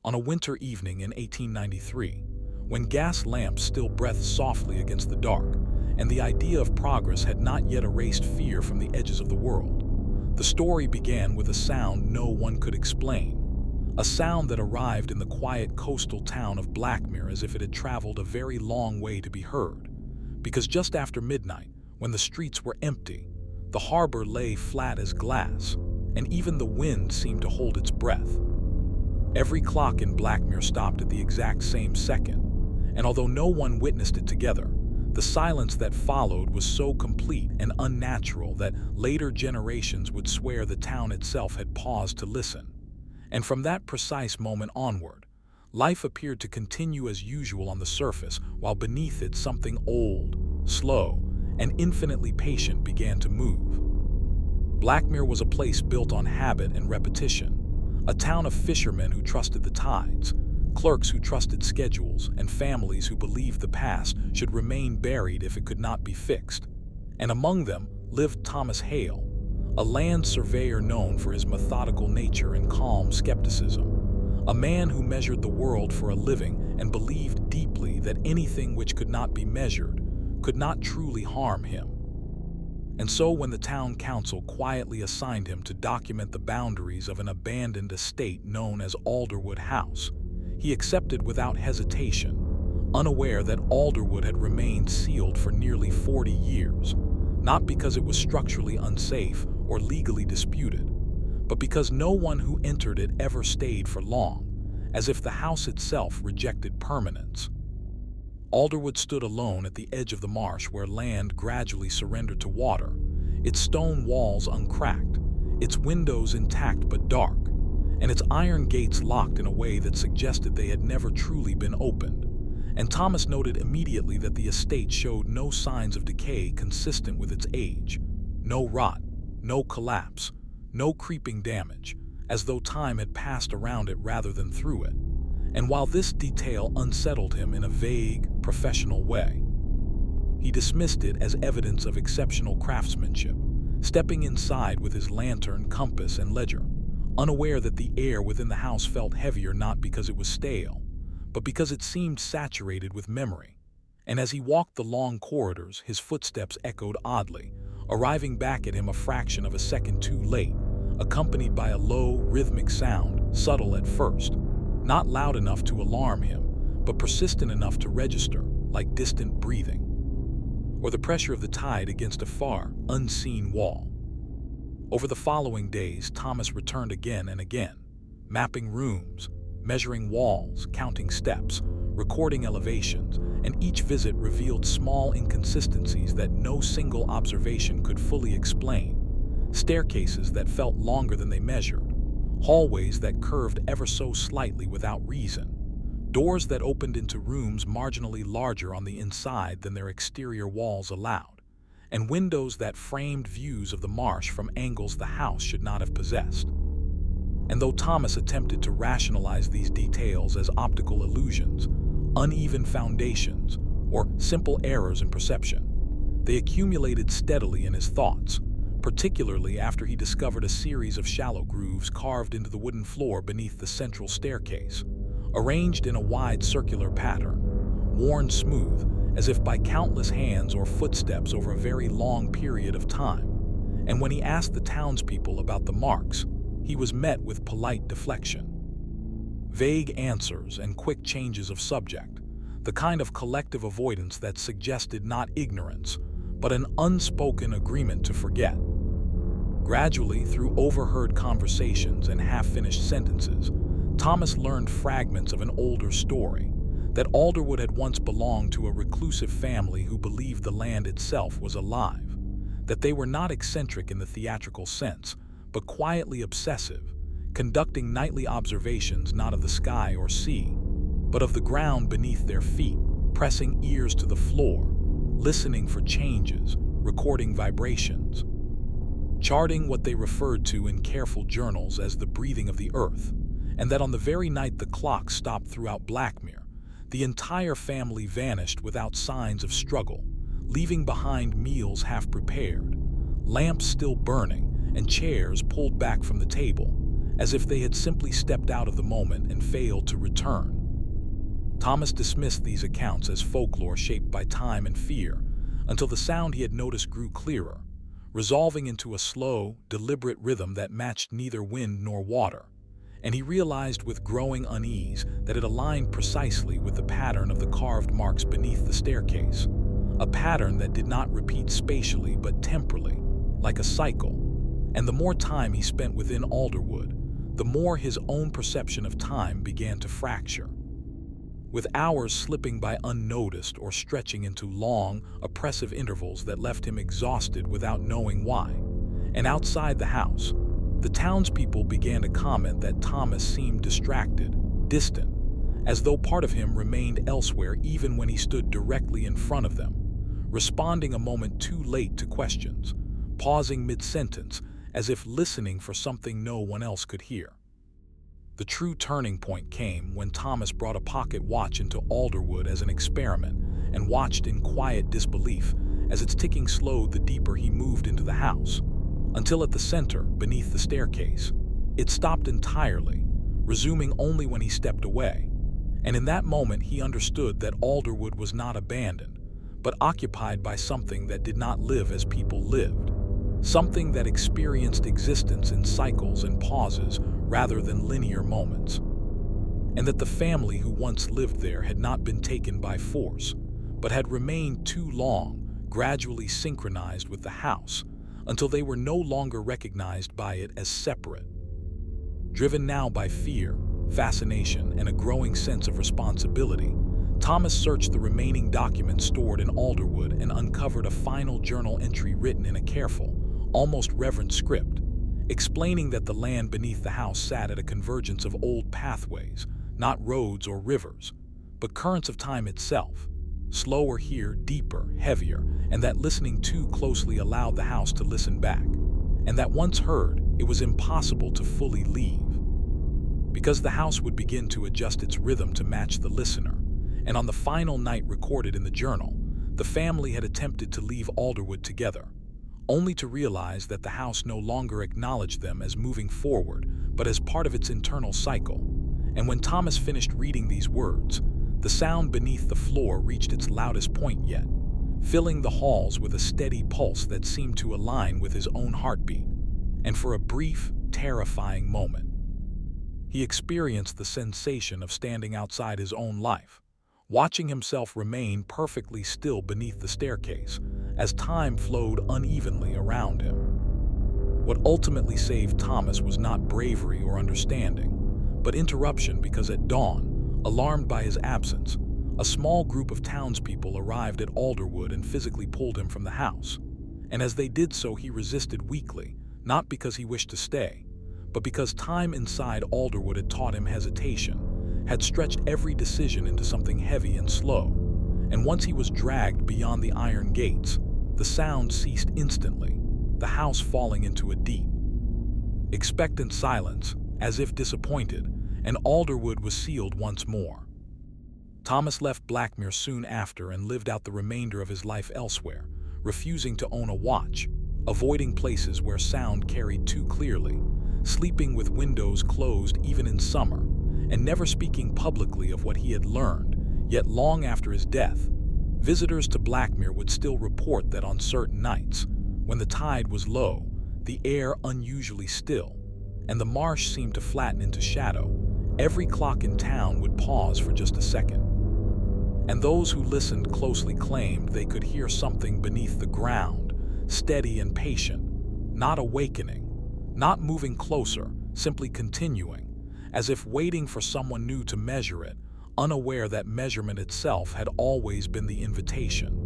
on a winter evening in 1893, when gas lamps still breathed softly against the dark, and the idea of progress had not yet erased fear from the edges of the world. The story began with a sound no one could explain, a sound that arrived in the quiet coastal town of Blackmere as if it had traveled a very long way to be heard. Because just after midnight, when the streets were empty, the harbor lay flat as glass, and even the wind seemed to hold its breath. Every clock in Blackmere stopped at the exact same second, and although no one witnessed it together, the silence that followed was so complete and unnatural that later generations would swear the town itself had paused to listen. And from that precise moment onward, life appeared to continue as usual on the surface, while beneath it something old, slow, and infinitely patient began to move. Blackmere was a place built on habit and repetition, a town of fishermen who trusted the tides, clerks who trusted schedules, and families who believed the past should remain buried if it could not be fixed. And among them lived Thomas Hale, a land surveyor known for his methodical nature and calm skepticism, a man who measured the world for a living and believed deeply that anything which could not be measured could not truly harm him. And so when the town council quietly assigned him to document the boundaries of an abandoned estate known as Alderwood House, he accepted without hesitation, unaware that Alderwood had remained sealed for nearly 40 years, not because it was structurally unsafe or legally disputed, but because no one who entered it ever stayed for long, as if the house itself rejected permanence. Alderwood stood alone at the edge of the marsh where land gradually surrendered to water, its stone walls uncracked, its windows intact but dark, and its iron gates locked in a way that suggested they had never truly been opened. And Thomas noted immediately that the estate showed no signs of decay consistent with its age, no rot, no collapse, no creeping damage, as though time had passed around it rather than through it. And while this detail unsettled him in a vague, professional way, he dismissed it as evidence of exceptional craftsmanship, stepping inside with his lantern, compass, and ledger, unaware that the air within the house felt heavier not because it was stale, but because it seemed saturated with memory. And as he walked the long corridors, his footsteps echoed oddly, arriving back at him a fraction of a second too late, accompanied by a low, rhythmic sound, subtle at first, not loud enough to alarm him, but persistent enough to register, like distant breathing, or the pressure of the tide against a far, unseen wall. Over the following days, Thomas returned again and again, mapping rooms, measuring walls, counting steps, recording elevations, and each visit revealed small inconsistencies that no single observation could fully explain. Staircases that felt longer than they measured, hallways that curved ever so slightly without reason, doors that opened into rooms marginally larger on the inside than their exterior walls allowed, and windows that framed views of the marsh from angles the house should not have possessed. And though Thomas attempted to rationalize these details as optical illusions, uneven foundations, or simple errors in perception, they accumulated steadily in his thoughts, particularly after he discovered a series of shallow grooves carved into the wooden floor beneath the central staircase, arranged in a wide circular pattern, worn smooth as if by countless hands or footsteps over a very long period of time. And when he asked the townspeople about the marks, he was met with polite deflection, vague answers, and quick changes of subject, the kind of collective avoidance that suggested not ignorance, but an unspoken agreement to forget. Gradually, through overheard conversations and half-finished sentences, Thomas learned fragments of an older story, that Alderwood had once belonged to a reclusive family who believed the land itself was alive, that they were not eccentric in the theatrical sense, but quietly obsessive, conducting nightly observations not of the sky or sea, but of the ground beneath their feet, pressing ears to the floor, listening for changes, recording vibrations, charting what they referred to in careful journals as the breathing of the earth, and that on the very night the clock stopped throughout Blackmere, the entire family vanished without signs of struggle, leaving behind meals half prepared, lamps still burning, and chairs pulled back from the table, as if they had simply stepped out of the moment and failed to return. Thomas dismissed these accounts as folklore shaped by time and fear, until the sound he had noticed grew clearer, resolving into a slow, deliberate rhythm that matched neither wind nor water, and he realized with growing unease that it aligned precisely with the pattern of the carved marks beneath the staircase, a pattern that did not repeat spatially but temporally, like a cycle. And the more time he spent within Alderwood, the more his own perception of time began to fracture, with hours slipping by unnoticed or stretching into long, oppressive intervals that left him exhausted without knowing why. And outside the house, the townspeople began to comment that Thomas seemed distracted, distant, as though part of him remained elsewhere even when he stood directly in front of them, responding a moment too late to questions, pausing mid-sentence as if listening for something no one else could hear. The true turning point came when Thomas brought a pocket watch into Alderwood as an experiment and watched in quiet disbelief as its ticking slowed the deeper he moved into the house, until at the center, beneath the staircase, it stopped entirely, resuming only when he stepped away. And in that moment he understood that Alderwood was not abandoned, but occupied by something that did not live as people lived, something that experienced existence in cycles and pauses rather than linear moments, and that the family who once lived there had not been taken by force, but had remained too long, gradually synchronized with the house, until they were no longer recognized by it as separate. Driven now by fear, fascination, and a growing sense of responsibility, Thomas searched the remaining documents stored in Alderwood and uncovered a final journal entry written in a careful, almost reverent script, explaining that the land beneath the house sat at a convergence of old pathways, not roads or rivers, but currents of time itself, slower here, deeper, heavier, and that listening too closely allowed the house to listen back, and that once heard, it was impossible to fully leave, because the house would begin to adjust its rhythm to match the listener. And on the final night recorded in the journal, the family had attempted to leave Alderwood together, only to realize that the house no longer acknowledged them as moving forward, but as part of its internal cycle. And when Thomas finished reading these words, the sound beneath the floor reached its loudest point yet, filling the halls with a steady pulse that seemed to align with his own heartbeat. And for a brief, terrifying moment, he experienced the sensation of standing outside his own life, watching himself remain perfectly still beneath the staircase as time flowed unevenly around him. What ultimately saved Thomas was not bravery or understanding, but interruption, because at dawn, alarmed by his absence, a small group of townspeople arrived at Alderwood and physically pulled him from the house. And as they did so, he resisted weakly, not because he wished to stay, but because time inside Alderwood had taught him hesitation, had stretched every decision into something heavy and slow. And once he was dragged beyond the iron gates, the sound ceased instantly, the house falling into a deep, expectant silence, as if disappointed, and Alderwood was sealed once more. Thomas left Blackmere soon after and lived out the remainder of his life elsewhere, refusing to own a watch, avoiding places where sound carried too clearly, sleeping with windows closed even in summer, and never speaking publicly of what he had learned. Yet long after his death, visitors to Blackmere would still report that on certain nights, when the tide was low, the air unusually still, and the marsh seemed to flatten into shadow, every clock in town would pause for just a second. And those who listened closely claimed they could hear something beneath the ground, steady and patient, not awakening, not moving closer, simply continuing, as if waiting for someone new to measure it, unaware that measurement itself had always been the invitation.